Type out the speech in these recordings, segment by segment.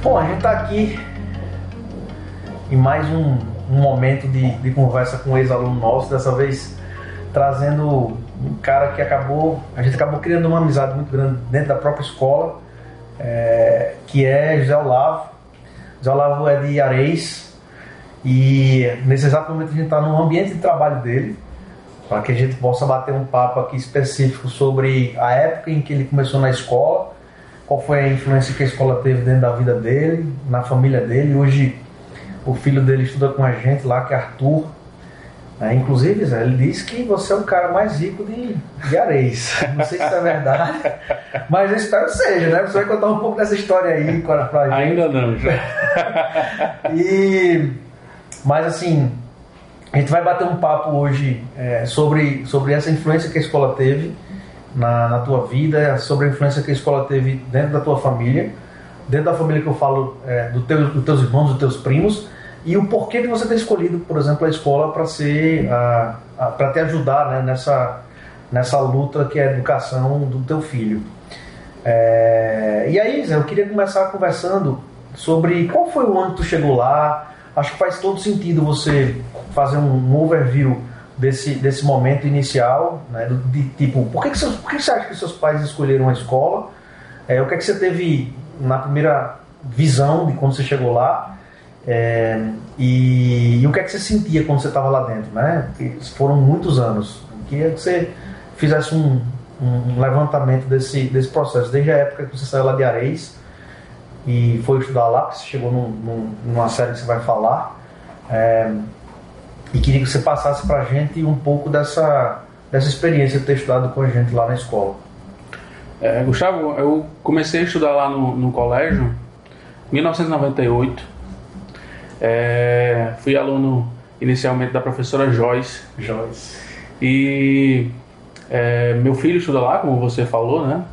Bom, a gente está aqui em mais um momento de conversa com um ex-aluno nosso, dessa vez trazendo um cara que a gente acabou criando uma amizade muito grande dentro da própria escola, que é José Olavo. José Olavo é de Areis e nesse exato momento a gente está no ambiente de trabalho dele, para que a gente possa bater um papo aqui específico sobre a época em que ele começou na escola, qual foi a influência que a escola teve dentro da vida dele, na família dele. Hoje o filho dele estuda com a gente lá, que é Arthur. Inclusive, Zé, ele disse que você é o cara mais rico de Areis. Não sei se isso é verdade, mas eu espero que seja, né? Você vai contar um pouco dessa história aí pra gente. Ainda não, já. Mas assim, a gente vai bater um papo hoje sobre essa influência que a escola teve na tua vida, sobre a influência que a escola teve dentro da tua família, dentro da família que eu falo, dos teus irmãos, dos teus primos, e o porquê de você ter escolhido, por exemplo, a escola para te ajudar, né, nessa luta que é a educação do teu filho. E aí, Zé, eu queria começar conversando sobre qual foi o ano que tu chegou lá. Acho que faz todo sentido você fazer um overview desse momento inicial, né, por que você acha que seus pais escolheram a escola? O que é que você teve na primeira visão de quando você chegou lá? E o que é que você sentia quando você estava lá dentro, né? Porque foram muitos anos. Eu queria que você fizesse um levantamento desse processo, desde a época que você saiu lá de Areis e foi estudar lá, porque você chegou numa série que você vai falar, e queria que você passasse pra gente um pouco dessa experiência de ter estudado com a gente lá na escola. Gustavo, eu comecei a estudar lá no colégio em 1998. Fui aluno inicialmente da professora Joyce. E meu filho estuda lá, como você falou, né?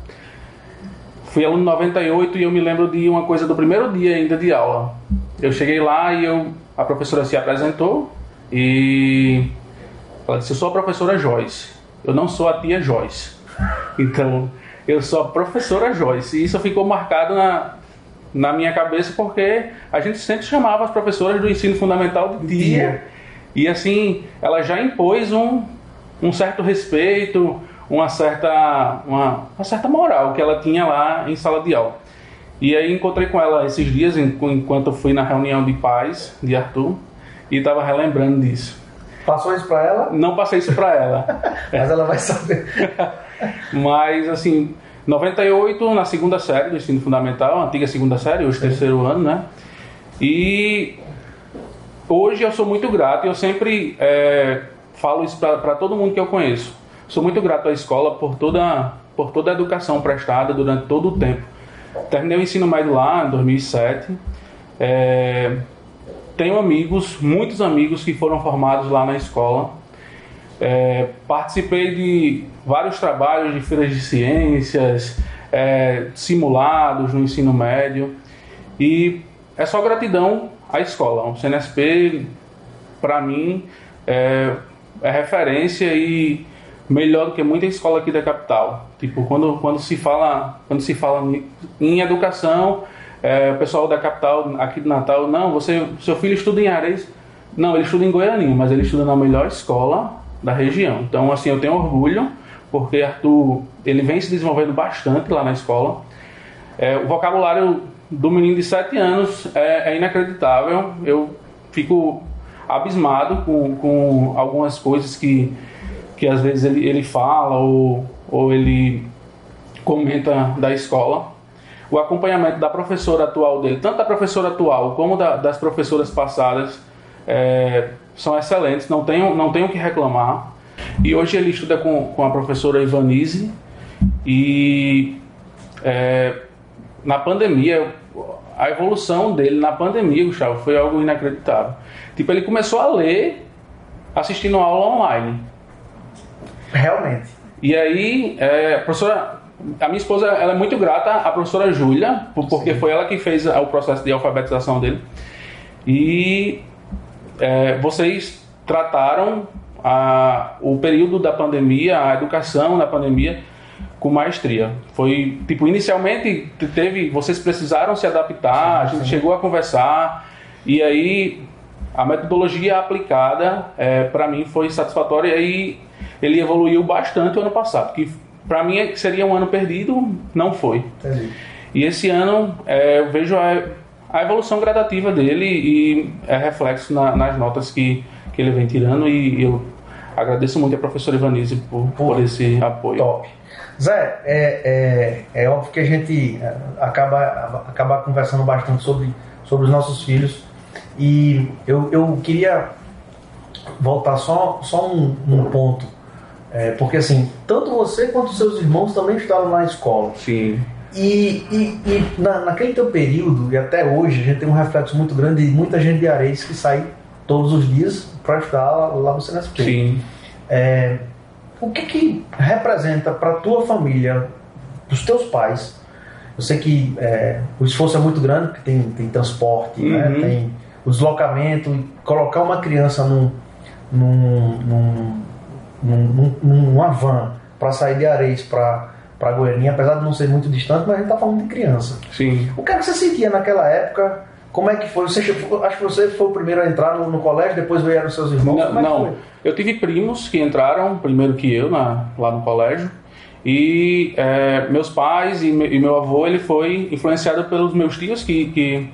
Fui aluno em 98 e eu me lembro de uma coisa do primeiro dia ainda de aula. Eu cheguei lá e a professora se apresentou e ela disse: eu sou a professora Joyce, eu não sou a tia Joyce. Então, eu sou a professora Joyce. E isso ficou marcado na minha cabeça, porque a gente sempre chamava as professoras do ensino fundamental de tia. E assim, ela já impôs um certo respeito, uma certa moral que ela tinha lá em sala de aula. E aí encontrei com ela esses dias, enquanto eu fui na reunião de pais de Arthur, e estava relembrando disso. Passou isso para ela? Não passei isso para ela. Mas ela vai saber. Mas assim, 98, na segunda série do ensino fundamental, a antiga segunda série, hoje terceiro ano, né? E hoje eu sou muito grato, e eu sempre falo isso para todo mundo que eu conheço. Sou muito grato à escola por toda a educação prestada durante todo o tempo. Terminei o ensino médio lá em 2007. Tenho muitos amigos que foram formados lá na escola. Participei de vários trabalhos de feiras de ciências, simulados no ensino médio, e é só gratidão à escola. O CNSP, para mim, é referência e melhor do que muita escola aqui da capital. Tipo, quando se fala em educação, o pessoal da capital, aqui de Natal, não, seu filho estuda em Areis. Não, ele estuda em Goianinha, mas ele estuda na melhor escola da região. Então, assim, eu tenho orgulho, porque Arthur, ele vem se desenvolvendo bastante lá na escola. O vocabulário do menino de 7 anos é inacreditável. Eu fico abismado com algumas coisas que às vezes ele fala ou ele comenta da escola. O acompanhamento da professora atual dele, tanto da professora atual como das professoras passadas, são excelentes, não tenho o que reclamar. E hoje ele estuda com a professora Ivanise. E na pandemia, a evolução dele na pandemia, Gustavo, foi algo inacreditável. Tipo, ele começou a ler assistindo aula online. Realmente. E aí, a minha esposa, ela é muito grata à professora Júlia, porque Sim. Foi ela que fez o processo de alfabetização dele. E vocês trataram o período da pandemia, a educação na pandemia, com maestria. Foi, tipo, inicialmente vocês precisaram se adaptar, a gente chegou a conversar, e aí a metodologia aplicada para mim foi satisfatória, e aí ele evoluiu bastante o ano passado, que para mim seria um ano perdido, não foi. Entendi. E esse ano eu vejo a evolução gradativa dele e é reflexo nas notas que ele vem tirando, e eu agradeço muito a professora Ivanise por esse apoio. Top. Zé, é óbvio que a gente acaba conversando bastante sobre os nossos filhos, e eu queria voltar só um ponto, porque assim, tanto você quanto seus irmãos também estavam na escola. Sim. E naquele teu período, e até hoje, a gente tem um reflexo muito grande de muita gente de Areias que sai todos os dias para estudar lá no CNSP. Sim. O que representa para a tua família, para os teus pais? Eu sei que o esforço é muito grande, porque tem transporte, né? Tem o deslocamento, e colocar uma criança numa van para sair de Areias para Goiânia, apesar de não ser muito distante, mas a gente está falando de criança. Sim. O que é que você sentia naquela época? Como é que foi? Acho que você foi o primeiro a entrar no colégio, depois vieram seus irmãos? Não. Eu tive primos que entraram primeiro que eu lá no colégio, e meus pais e meu avô, ele foi influenciado pelos meus tios que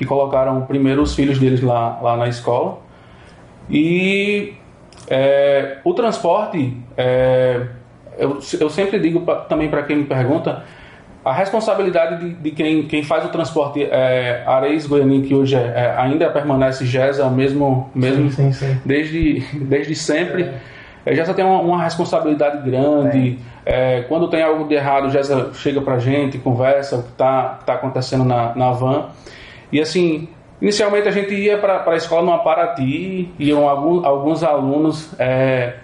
colocaram primeiro os filhos deles lá na escola. E o transporte, eu sempre digo também para quem me pergunta, a responsabilidade de quem faz o transporte Areias Goiânia, que hoje ainda permanece GESA, mesmo sim. Desde sempre. GESA tem uma responsabilidade grande. Quando tem algo de errado, GESA chega pra gente, conversa o que tá acontecendo na van. E assim, inicialmente a gente ia para a escola no Paraty, iam alguns alunos,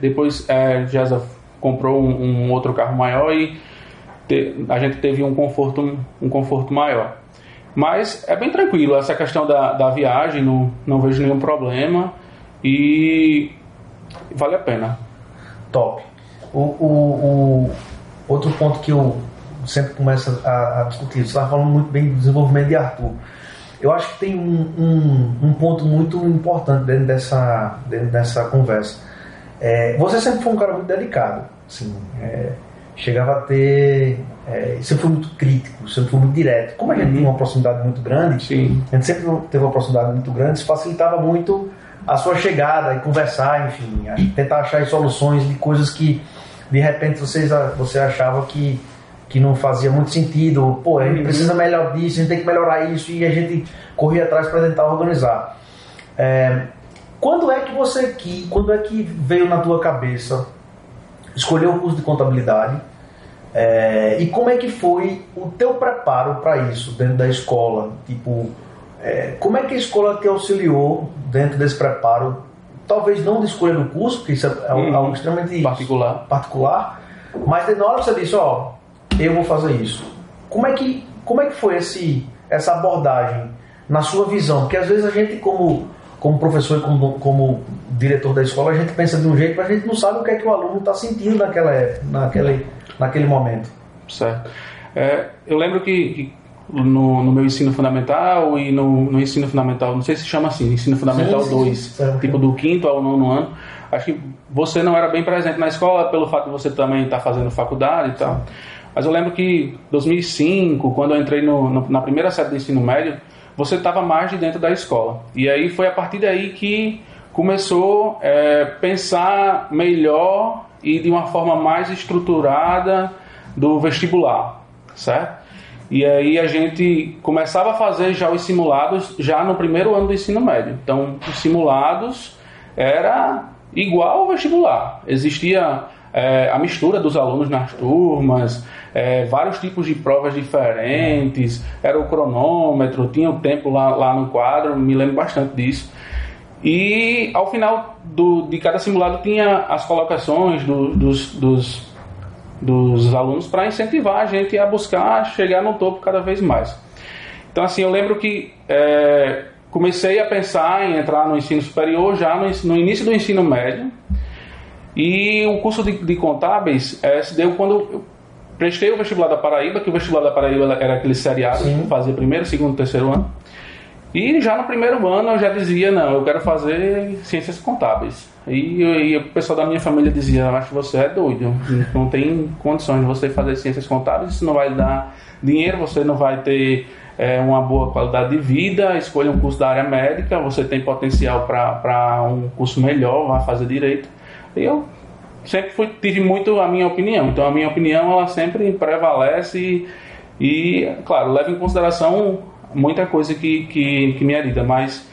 depois GESA comprou um outro carro maior e a gente teve um conforto maior. Mas é bem tranquilo, essa questão da viagem, não vejo nenhum problema e vale a pena. Top. O outro ponto que eu sempre começo a discutir, você estava falando muito bem do desenvolvimento de Arthur. Eu acho que tem um ponto muito importante dentro dessa conversa. Você sempre foi um cara muito dedicado, assim, chegava a ter... sempre foi muito crítico, sempre foi muito direto. Como a gente tinha uma proximidade muito grande, sim, a gente sempre teve uma proximidade muito grande, isso facilitava muito a sua chegada e conversar, enfim, tentar achar soluções de coisas que de repente você achava que não fazia muito sentido. Pô, a gente precisa melhor disso, a gente tem que melhorar isso, e a gente corria atrás para tentar organizar. Quando é que veio na tua cabeça escolher o curso de contabilidade, e como é que foi o teu preparo para isso dentro da escola? Tipo, como é que a escola te auxiliou dentro desse preparo? Talvez não de escolha do curso, porque isso é algo extremamente particular, mas na hora você disse, eu vou fazer isso. Como é que foi essa abordagem na sua visão? Porque às vezes a gente, como professor e como diretor da escola, a gente pensa de um jeito, mas a gente não sabe o que é que o aluno está sentindo naquele momento. Certo. Eu lembro que no meu ensino fundamental e no ensino fundamental, não sei se chama assim, ensino fundamental 2, tipo do 5º ao 9º ano, acho que você não era bem presente na escola pelo fato de você também estar fazendo faculdade e tal. Mas eu lembro que em 2005, quando eu entrei na primeira série do ensino médio, você estava mais de dentro da escola. E aí foi a partir daí que começou a pensar melhor e de uma forma mais estruturada do vestibular, certo? E aí a gente começava a fazer já os simulados já no primeiro ano do ensino médio. Então, os simulados era igual ao vestibular. Existia a mistura dos alunos nas turmas, vários tipos de provas diferentes, era o cronômetro, tinha o tempo lá no quadro, me lembro bastante disso. E ao final de cada simulado tinha as colocações dos alunos para incentivar a gente a buscar chegar no topo cada vez mais. Então assim, eu lembro que comecei a pensar em entrar no ensino superior já no início do ensino médio, e o curso de contábeis se deu quando prestei o vestibular da Paraíba, que o vestibular da Paraíba era aquele seriado que fazia primeiro, segundo, terceiro ano. E já no primeiro ano eu já dizia, não, eu quero fazer ciências contábeis. E o pessoal da minha família dizia, acho que você é doido, não tem condições de você fazer ciências contábeis, isso não vai dar dinheiro, você não vai ter uma boa qualidade de vida, escolha um curso da área médica, você tem potencial para um curso melhor, vai fazer direito. E eu sempre tive muito a minha opinião, então a minha opinião ela sempre prevalece e claro, leva em consideração muita coisa que me herida, mas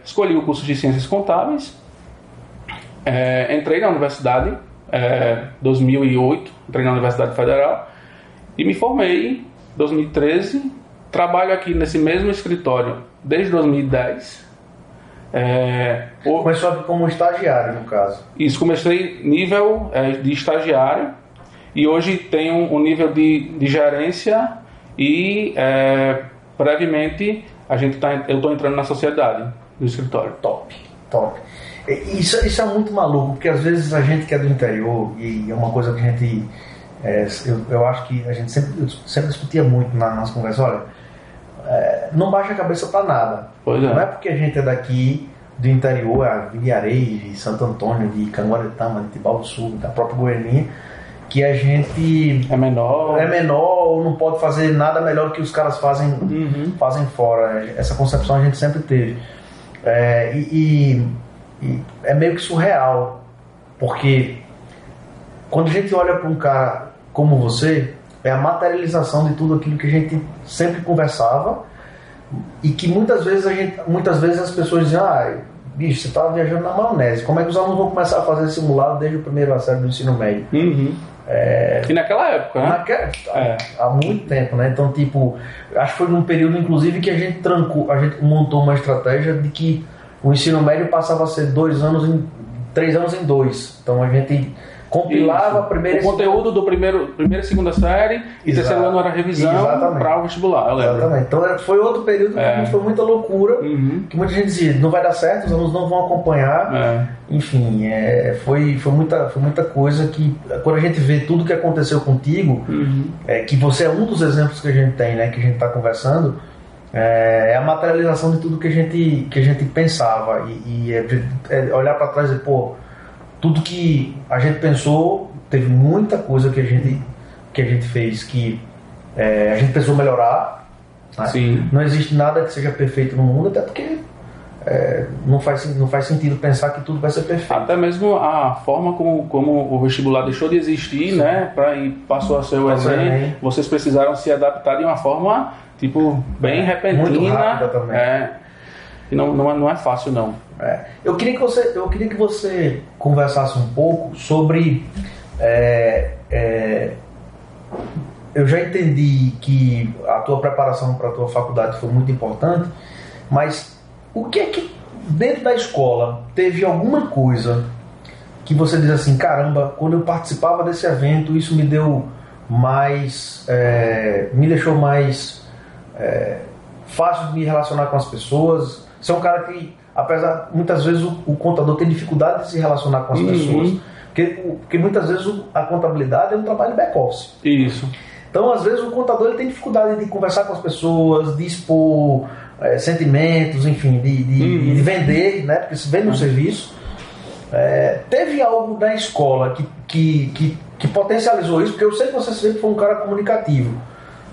escolhi o curso de Ciências Contábeis, entrei na universidade, 2008, entrei na Universidade Federal e me formei em 2013, trabalho aqui nesse mesmo escritório desde 2010. Começou aqui como estagiário, no caso. Isso, comecei nível de estagiário e hoje tenho um nível de gerência e brevemente eu estou entrando na sociedade do escritório. Top. Isso é muito maluco, porque às vezes a gente que é do interior, e é uma coisa que a gente eu acho que a gente sempre discutia muito nas conversas, olha, não baixa a cabeça para nada. Pois é. Não é porque a gente é daqui do interior, de Areia, de Santo Antônio, de Canguaretama, de Tibau do Sul, da própria Goiânia, que a gente é menor ou não pode fazer nada melhor do que os caras fazem fora. Essa concepção a gente sempre teve. E é meio que surreal, porque quando a gente olha para um cara como você, é a materialização de tudo aquilo que a gente sempre conversava e que muitas vezes as pessoas dizem, bicho, você estava viajando na maionese, como é que os alunos vão começar a fazer simulado desde o primeiro série do ensino médio? E naquela época, né? Há muito tempo, né? Então, acho que foi num período, inclusive, que a gente montou uma estratégia de que o ensino médio passava a ser 3 anos em 2. Então, a gente compilava a primeira... O conteúdo do primeira e segunda série e terceiro ano era revisão para o vestibular, eu lembro. Exatamente. Então, foi outro período que foi muita loucura, que muita gente dizia, não vai dar certo, os alunos não vão acompanhar. Enfim, foi muita coisa que, quando a gente vê tudo que aconteceu contigo, que você é um dos exemplos que a gente tem, né, que a gente está conversando, é a materialização de tudo que a gente pensava e olhar para trás e pô, tudo que a gente pensou, teve muita coisa que a gente fez que a gente pensou melhorar, né? Sim. Não existe nada que seja perfeito no mundo, até porque não faz sentido pensar que tudo vai ser perfeito. Até mesmo a forma como o vestibular deixou de existir, né, passou a ser o Enem, vocês precisaram se adaptar de uma forma bem repentina, muito rápida também. E não é fácil, não. Eu queria que você conversasse um pouco sobre... eu já entendi que a tua preparação para a tua faculdade foi muito importante, mas o que é que dentro da escola teve alguma coisa que você diz assim, caramba, quando eu participava desse evento, isso me deu mais... me deixou mais fácil de me relacionar com as pessoas. Você é um cara que, apesar, muitas vezes o contador tem dificuldade de se relacionar com as pessoas, porque muitas vezes a contabilidade é um trabalho back-office. Isso. Então, às vezes, o contador ele tem dificuldade de conversar com as pessoas, de expor sentimentos, enfim, de vender, né? Porque se vende um serviço. Teve algo na escola que potencializou isso, porque eu sei que você sempre foi um cara comunicativo,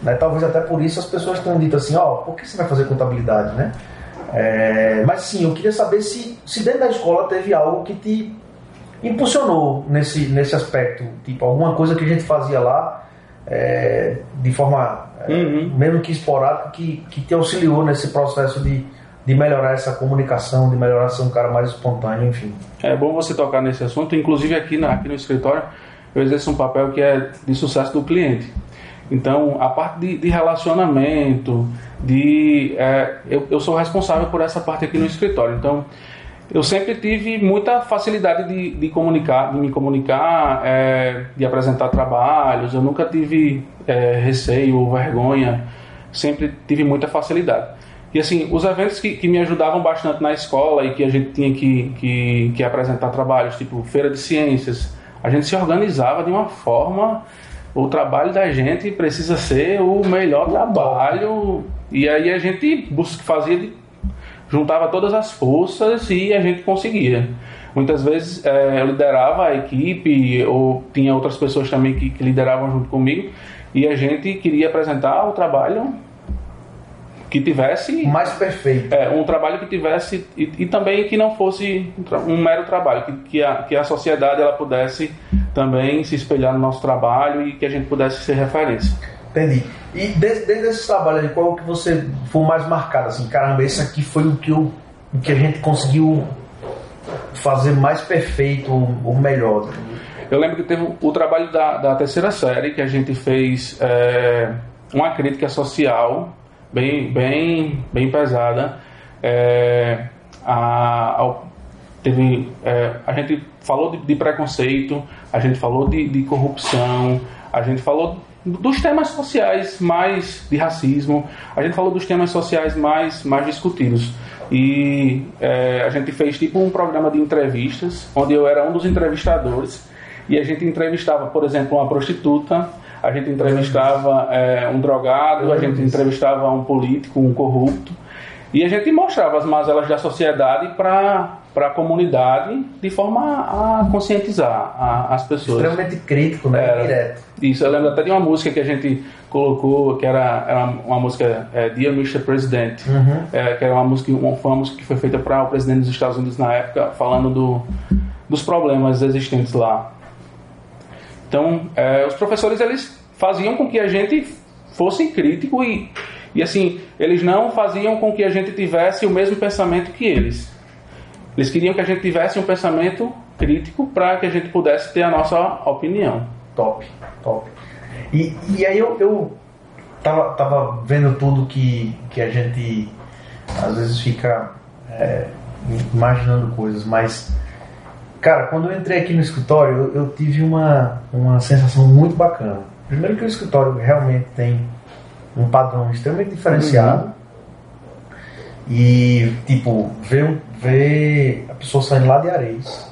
né? Talvez até por isso as pessoas tenham dito assim, por que você vai fazer contabilidade, né? Mas sim, eu queria saber se dentro da escola teve algo que te impulsionou nesse aspecto, alguma coisa que a gente fazia lá de forma mesmo que esporádica, que te auxiliou nesse processo de melhorar essa comunicação, de melhorar ser um cara mais espontâneo, enfim. É bom você tocar nesse assunto, inclusive aqui no escritório eu exerço um papel que é de sucesso do cliente. Então, a parte de relacionamento, eu sou responsável por essa parte aqui no escritório. Então, eu sempre tive muita facilidade de me comunicar, de apresentar trabalhos. Eu nunca tive receio ou vergonha, sempre tive muita facilidade. E assim, os eventos que me ajudavam bastante na escola e que a gente tinha que apresentar trabalhos, tipo feira de ciências, a gente se organizava de uma forma o trabalho da gente precisa ser o melhor trabalho. E aí a gente juntava todas as forças e a gente conseguia. Muitas vezes eu liderava a equipe, ou tinha outras pessoas também que lideravam junto comigo, e a gente queria apresentar o trabalho que tivesse... mais perfeito. Um trabalho que tivesse... E também que não fosse um mero trabalho, que a sociedade ela pudesse também se espelhar no nosso trabalho e que a gente pudesse ser referência. Entendi. E desde esse trabalho aí, qual que você foi mais marcado? Assim, caramba, esse aqui foi o que a gente conseguiu fazer mais perfeito, o melhor. Eu lembro que teve o trabalho da terceira série, que a gente fez uma crítica social bem pesada. A gente falou de preconceito, a gente falou de corrupção, a gente falou dos temas sociais mais de racismo, a gente falou dos temas sociais mais discutidos. E a gente fez tipo um programa de entrevistas, onde eu era um dos entrevistadores, e a gente entrevistava, por exemplo, uma prostituta, a gente entrevistava um drogado, a gente entrevistava um político, um corrupto, e a gente mostrava as mazelas da sociedade para a comunidade, de forma a conscientizar as pessoas. Extremamente crítico, né? Direto. Isso, eu lembro até de uma música que a gente colocou, que era uma música Dear Mr. President, que era uma música que foi feita para o presidente dos Estados Unidos na época, falando dos problemas existentes lá. Então, os professores, eles faziam com que a gente fosse crítico e assim, eles não faziam com que a gente tivesse o mesmo pensamento que eles. Eles queriam que a gente tivesse um pensamento crítico para que a gente pudesse ter a nossa opinião. Top. E aí eu tava vendo tudo que a gente às vezes fica imaginando coisas, mas, cara, quando eu entrei aqui no escritório, eu tive uma sensação muito bacana. Primeiro que o escritório realmente tem um padrão extremamente diferenciado. E, tipo, ver a pessoa saindo lá de Areias,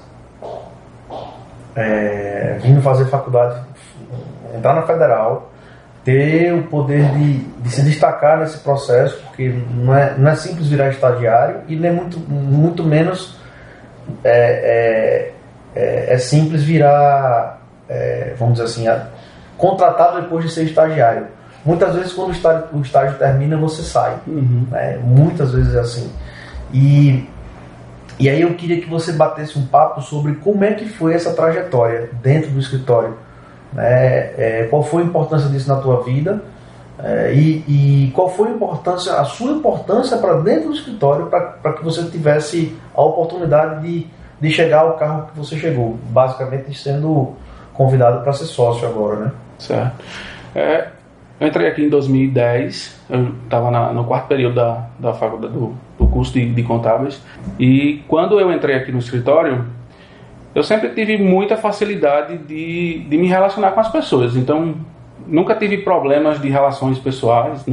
vindo fazer faculdade, entrar na Federal, ter o poder de se destacar nesse processo, porque não é simples virar estagiário e nem muito menos é simples virar, vamos dizer assim, contratado depois de ser estagiário. Muitas vezes quando o estágio termina, você sai. Né? Muitas vezes é assim. E aí eu queria que você batesse um papo sobre como é que foi essa trajetória dentro do escritório. Né? Qual foi a importância disso na tua vida? E qual foi a sua importância para dentro do escritório para que você tivesse a oportunidade de chegar ao cargo que você chegou. Basicamente sendo convidado para ser sócio agora, né? Certo. Eu entrei aqui em 2010, eu estava no quarto período da faculdade, do curso de contábeis, e quando eu entrei aqui no escritório, eu sempre tive muita facilidade de me relacionar com as pessoas, então nunca tive problemas de relações pessoais,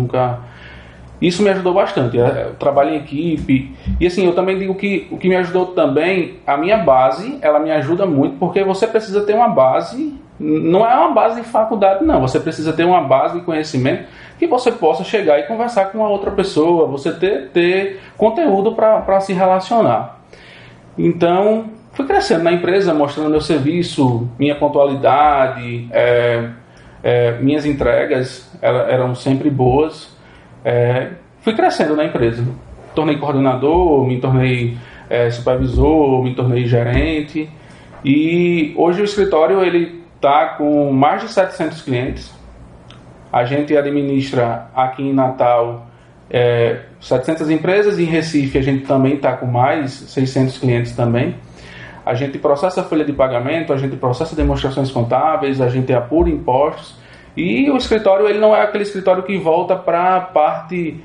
isso me ajudou bastante, eu trabalho em equipe, e assim, eu também digo que o que me ajudou também, a minha base, ela me ajuda muito, porque você precisa ter uma base. Não é uma base de faculdade, não. Você precisa ter uma base de conhecimento que você possa chegar e conversar com a outra pessoa, você ter conteúdo para se relacionar. Então, fui crescendo na empresa, mostrando meu serviço, minha pontualidade, minhas entregas eram sempre boas. Fui crescendo na empresa. Tornei coordenador, me tornei supervisor, me tornei gerente. E hoje o escritório, ele está com mais de 700 clientes. A gente administra aqui em Natal 700 empresas, e em Recife a gente também está com mais 600 clientes também. A gente processa folha de pagamento, a gente processa demonstrações contábeis, a gente apura impostos, e o escritório, ele não é aquele escritório que volta para a parte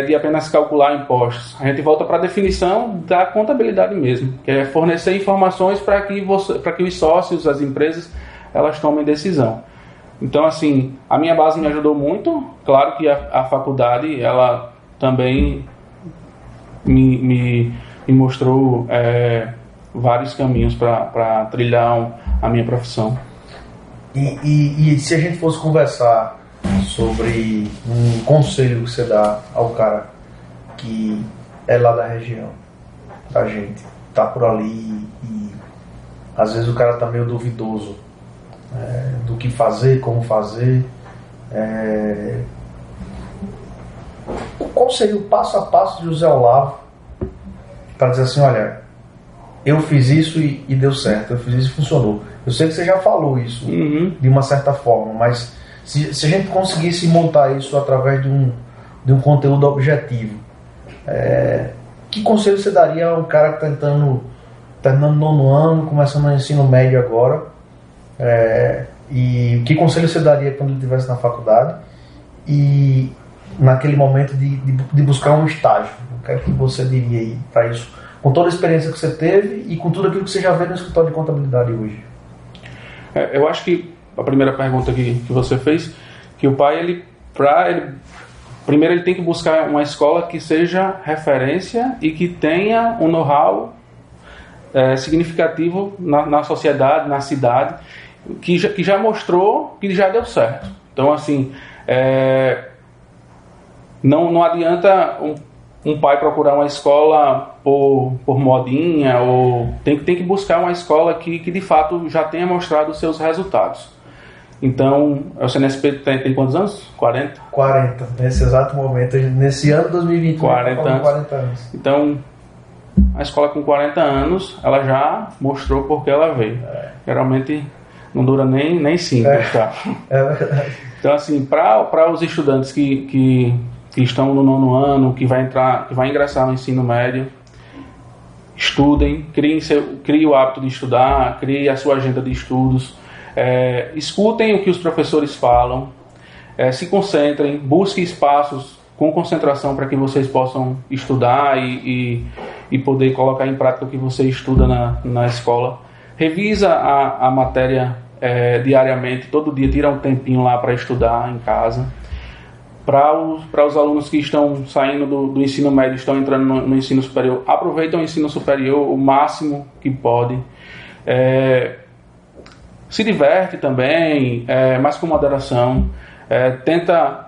de apenas calcular impostos. A gente volta para a definição da contabilidade mesmo, que é fornecer informações para que os sócios, as empresas, elas tomem decisão. Então, assim, a minha base me ajudou muito. Claro que a faculdade, ela também me mostrou vários caminhos para trilhar a minha profissão. E se a gente fosse conversar sobre um conselho que você dá ao cara que é lá da região, da gente, tá por ali e às vezes o cara tá meio duvidoso do que fazer, como fazer, qual seria o passo a passo de José Olavo para dizer assim, olha, eu fiz isso e deu certo, eu fiz isso e funcionou. Eu sei que você já falou isso de uma certa forma, mas se a gente conseguisse montar isso através de um conteúdo objetivo, que conselho você daria a um cara que está terminando 9º ano, começando o ensino médio agora, e que conselho você daria quando ele estivesse na faculdade e naquele momento de buscar um estágio? O que é que você diria aí para isso? Com toda a experiência que você teve e com tudo aquilo que você já vê no escritório de contabilidade hoje. Eu acho que a primeira pergunta que você fez, que o pai, primeiro ele tem que buscar uma escola que seja referência e que tenha um know-how significativo na sociedade, na cidade, que já mostrou que já deu certo. Então, assim, não adianta um pai procurar uma escola por modinha, ou tem que buscar uma escola que de fato já tenha mostrado os seus resultados. Então, o CNSP tem quantos anos? 40? 40, nesse exato momento, nesse ano de 2020. 40 anos. Então, a escola com 40 anos, ela já mostrou por que ela veio. Geralmente não dura nem 5. Tá? É verdade. Então, assim, para os estudantes que estão no 9º ano, que vai ingressar no ensino médio, estudem, criem o hábito de estudar, criem a sua agenda de estudos, escutem o que os professores falam, se concentrem, busquem espaços com concentração para que vocês possam estudar e poder colocar em prática o que você estuda na escola. Revisa a matéria diariamente, todo dia tira um tempinho lá para estudar em casa. Para os alunos que estão saindo do ensino médio, estão entrando no ensino superior, aproveitem o ensino superior o máximo que pode. Se diverte também, mas com moderação. Tenta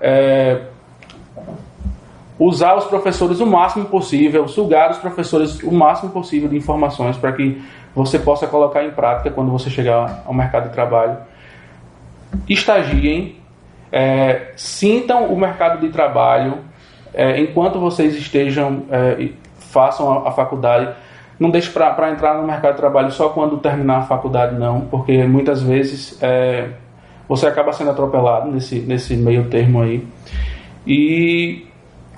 usar os professores o máximo possível, sugar os professores o máximo possível de informações para que você possa colocar em prática quando você chegar ao mercado de trabalho. Estagiem. Sintam o mercado de trabalho enquanto vocês façam a faculdade. Não deixe para entrar no mercado de trabalho só quando terminar a faculdade, não, porque muitas vezes você acaba sendo atropelado nesse meio termo aí. E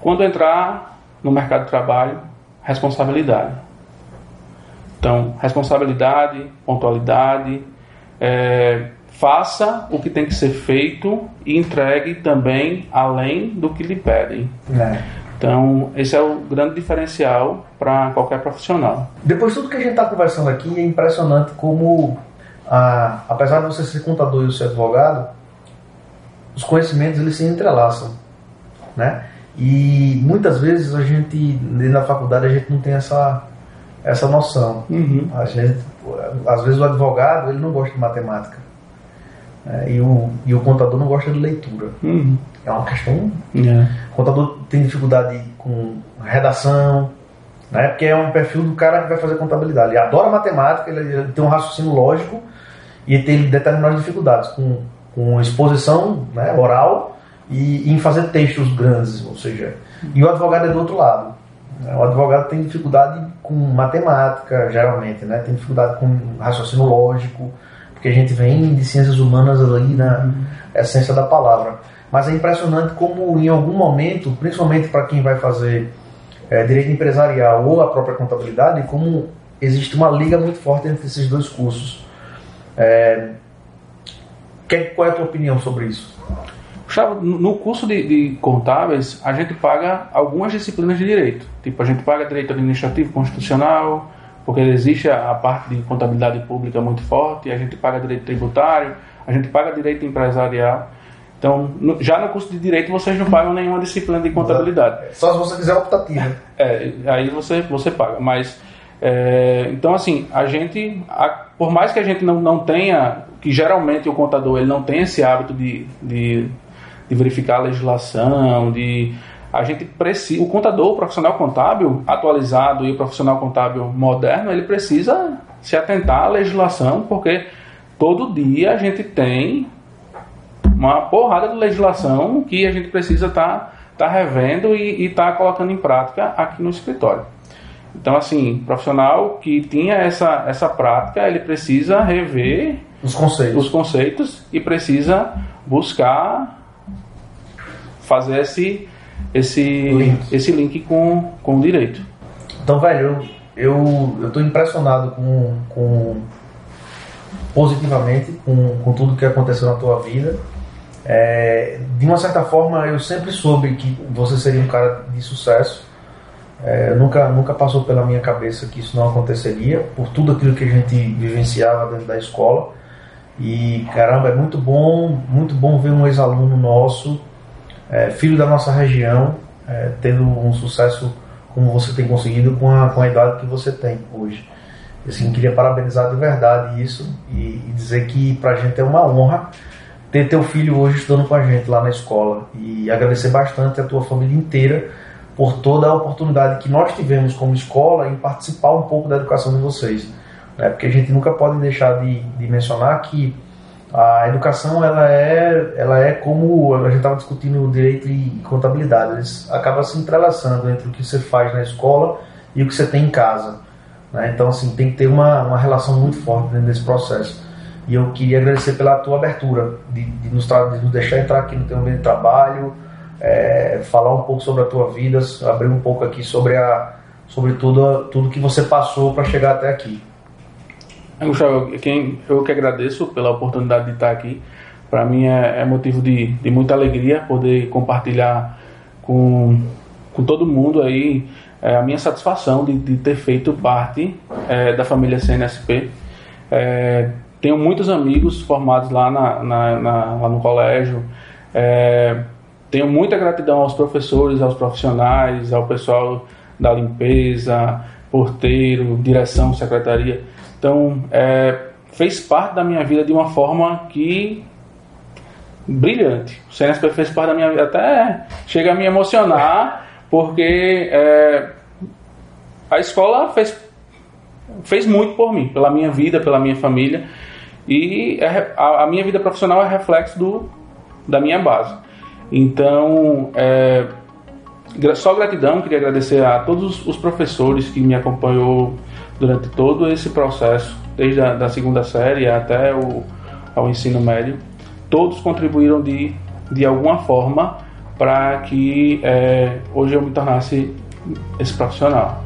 quando entrar no mercado de trabalho, responsabilidade. Então, responsabilidade, pontualidade, faça o que tem que ser feito e entregue também além do que lhe pedem. Então, esse é o grande diferencial para qualquer profissional. Depois de tudo que a gente está conversando aqui, é impressionante como, apesar de você ser contador e eu ser advogado, os conhecimentos eles se entrelaçam, né? E muitas vezes a gente, na faculdade, a gente não tem essa noção. A gente, às vezes o advogado ele não gosta de matemática. E o contador não gosta de leitura. É uma questão. O contador tem dificuldade com redação, né? Porque é um perfil do cara que vai fazer contabilidade. Ele adora matemática, ele tem um raciocínio lógico e ele tem determinadas dificuldades com exposição, né, oral e em fazer textos grandes, ou seja, e o advogado é do outro lado. O advogado tem dificuldade com matemática, geralmente, né? Tem dificuldade com raciocínio lógico, porque a gente vem de ciências humanas ali na essência da palavra. Mas é impressionante como em algum momento, principalmente para quem vai fazer direito empresarial ou a própria contabilidade, como existe uma liga muito forte entre esses dois cursos. Qual é a tua opinião sobre isso? Gustavo, no curso de contábeis, a gente paga algumas disciplinas de direito. Tipo, a gente paga direito administrativo, constitucional, porque existe a parte de contabilidade pública muito forte, a gente paga direito tributário, a gente paga direito empresarial. Então, já no curso de direito, vocês não pagam nenhuma disciplina de contabilidade. Só se você quiser optativa. Aí você paga. Mas, então assim, a gente, por mais que a gente não tenha que geralmente o contador ele não tem esse hábito de verificar a legislação, a gente precisa, o contador, o profissional contábil atualizado e o profissional contábil moderno, ele precisa se atentar à legislação, porque todo dia a gente tem uma porrada de legislação que a gente precisa estar revendo e estar colocando em prática aqui no escritório. Então, assim, profissional que tinha essa prática, ele precisa rever os conceitos e precisa buscar fazer esse link com o direito. Então, velho, eu estou impressionado positivamente com tudo que aconteceu na tua vida. De uma certa forma, eu sempre soube que você seria um cara de sucesso. Nunca passou pela minha cabeça que isso não aconteceria, por tudo aquilo que a gente vivenciava dentro da escola. E caramba, é muito bom ver um ex-aluno nosso, filho da nossa região, tendo um sucesso como você tem conseguido com a idade que você tem hoje. Assim, queria parabenizar de verdade isso e dizer que pra gente é uma honra ter teu filho hoje estudando com a gente lá na escola, e agradecer bastante a tua família inteira por toda a oportunidade que nós tivemos como escola em participar um pouco da educação de vocês, né? Porque a gente nunca pode deixar de mencionar que a educação ela é como a gente estava discutindo direito e contabilidade, eles acabam se entrelaçando entre o que você faz na escola e o que você tem em casa, né? Então, assim, tem que ter uma relação muito forte dentro desse processo. E eu queria agradecer pela tua abertura de nos deixar entrar aqui no teu ambiente de trabalho, falar um pouco sobre a tua vida, abrir um pouco aqui sobre tudo que você passou para chegar até aqui. Gustavo, eu que agradeço pela oportunidade de estar aqui. Para mim é motivo de muita alegria poder compartilhar com todo mundo aí a minha satisfação de ter feito parte da família CNSP. Tenho muitos amigos formados lá lá no colégio. Tenho muita gratidão aos professores, aos profissionais, ao pessoal da limpeza, porteiro, direção, secretaria. Então, fez parte da minha vida de uma forma que brilhante. O CNSP fez parte da minha vida, até chega a me emocionar, porque a escola fez muito por mim, pela minha vida, pela minha família, e a minha vida profissional é reflexo da minha base. Então, só gratidão. Queria agradecer a todos os professores que me acompanhou durante todo esse processo, desde a segunda série até ao ensino médio. Todos contribuíram de alguma forma para que hoje eu me tornasse esse profissional.